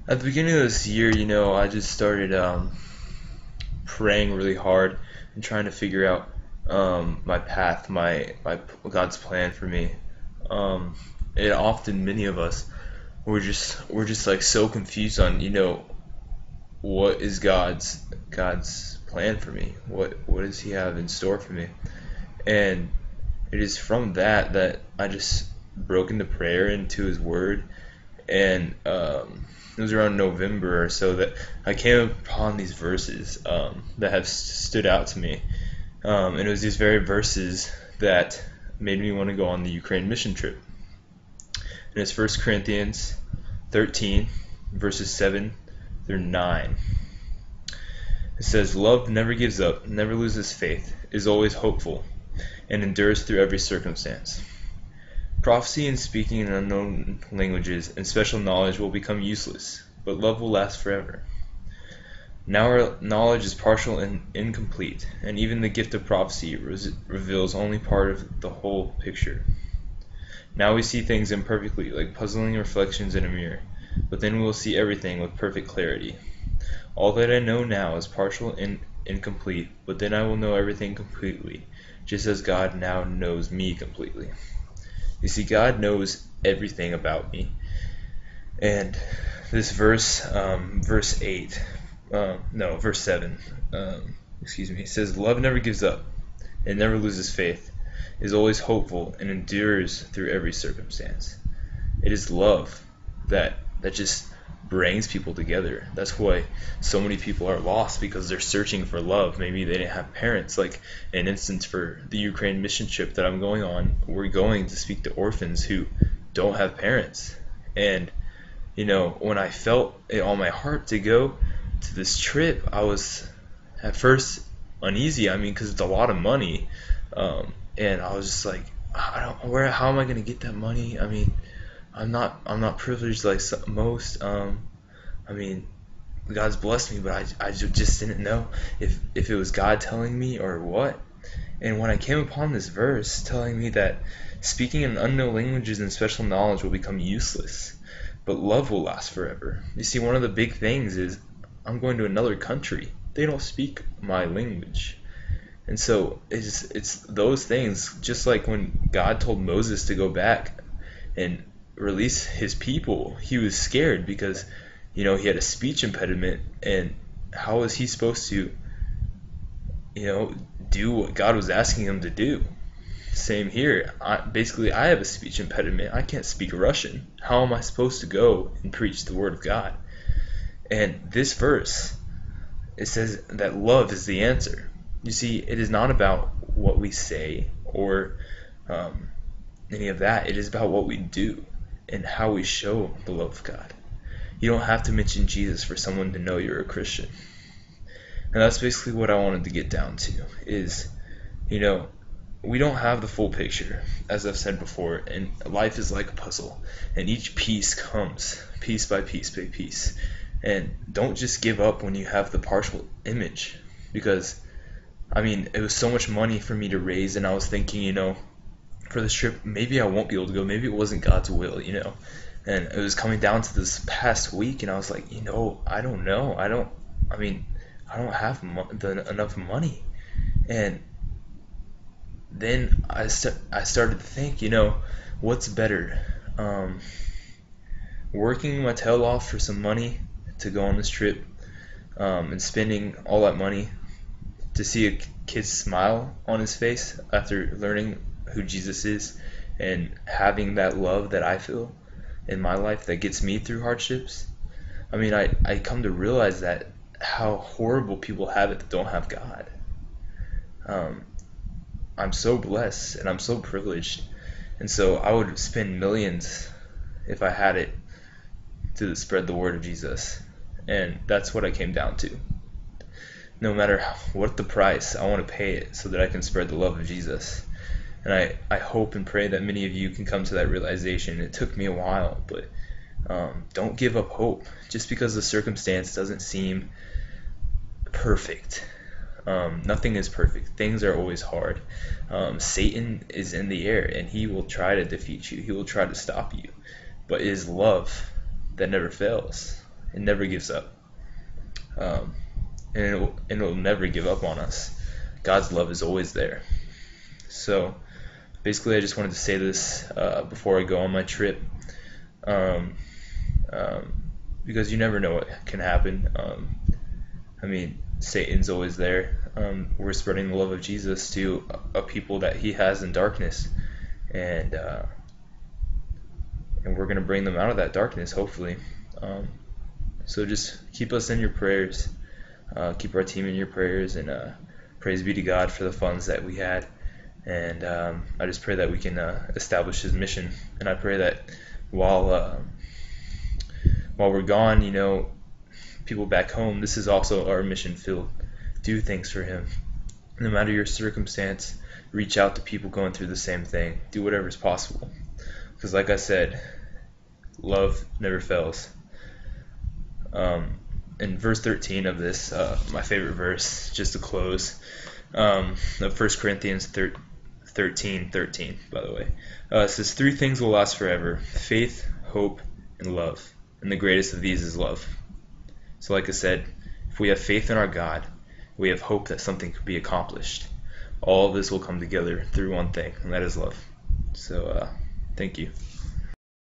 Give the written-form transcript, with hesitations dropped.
At the beginning of this year, I just started praying really hard and trying to figure out my path, my God's plan for me. Um, and often, many of us, we're just like so confused on what is God's plan for me? What does He have in store for me? And it is from that I just broke into prayer, into His Word, and it was around November or so that I came upon these verses that have stood out to me, and it was these very verses that made me want to go on the Ukraine mission trip. And it's 1 Corinthians 13, verses 7 through 9. It says, "Love never gives up, never loses faith, is always hopeful, and endures through every circumstance. Prophecy and speaking in unknown languages and special knowledge will become useless, but love will last forever. Now our knowledge is partial and incomplete, and even the gift of prophecy reveals only part of the whole picture. Now we see things imperfectly, like puzzling reflections in a mirror, but then we will see everything with perfect clarity. All that I know now is partial and incomplete, but then I will know everything completely, just as God now knows me completely." You see, God knows everything about me. And this verse 8, no, verse 7, says, "Love never gives up, it never loses faith, is always hopeful, and endures through every circumstance." It is love that just brings people together. That's why so many people are lost, because they're searching for love. Maybe they didn't have parents. Like an instance for the Ukraine mission trip that I'm going on, we're going to speak to orphans who don't have parents. And when I felt it on my heart to go to this trip, I was at first uneasy. I mean, because it's a lot of money, and I was just like, how am I gonna get that money? I mean, I'm not privileged like most. I mean, God's blessed me, but I just didn't know if it was God telling me or what. And when I came upon this verse telling me that speaking in unknown languages and special knowledge will become useless, but love will last forever. You see, one of the big things is I'm going to another country. They don't speak my language. And so it's those things, just like when God told Moses to go back and release his people, he was scared because he had a speech impediment, and how was he supposed to do what God was asking him to do? Same here. I have a speech impediment. I can't speak Russian. How am I supposed to go and preach the word of God? And this verse, it says that love is the answer. You see, it is not about what we say or any of that. It is about what we do and how we show the love of God. You don't have to mention Jesus for someone to know you're a Christian. And that's basically what I wanted to get down to is, we don't have the full picture, as I've said before, and life is like a puzzle, and each piece comes piece by piece by piece. And don't just give up when you have the partial image, because, I mean, it was so much money for me to raise, and I was thinking, for this trip, maybe I won't be able to go, maybe it wasn't God's will, and it was coming down to this past week, and I was like, I don't know. I don't have enough money. And then I started to think, what's better? Working my tail off for some money to go on this trip, and spending all that money to see a kid's smile on his face after learning who Jesus is and having that love that I feel in my life that gets me through hardships. I mean, I come to realize that how horrible people have it that don't have God. I'm so blessed and I'm so privileged, and so I would spend millions if I had it to spread the word of Jesus. And that's what I came down to. No matter what the price, I want to pay it so that I can spread the love of Jesus. And I hope and pray that many of you can come to that realization. It took me a while, but don't give up hope just because the circumstance doesn't seem perfect. Nothing is perfect. Things are always hard. Satan is in the air, and he will try to defeat you. He will try to stop you. But it is love that never fails. It never gives up. Um, and it'll never give up on us. God's love is always there. So basically, I just wanted to say this before I go on my trip, um, um, because you never know what can happen. I mean, Satan's always there. We're spreading the love of Jesus to a people that he has in darkness, and we're gonna bring them out of that darkness, hopefully. So just keep us in your prayers. Keep our team in your prayers, and praise be to God for the funds that we had. And I just pray that we can establish his mission. And I pray that while we're gone, people back home, this is also our mission field. Do things for him. No matter your circumstance, reach out to people going through the same thing. Do whatever is possible. Because like I said, love never fails. In verse 13 of this, my favorite verse, just to close, of 1 Corinthians 13, by the way, it says, 3 things will last forever: faith, hope, and love. And the greatest of these is love. So like I said, if we have faith in our God, we have hope that something can be accomplished. All of this will come together through one thing, and that is love. So thank you.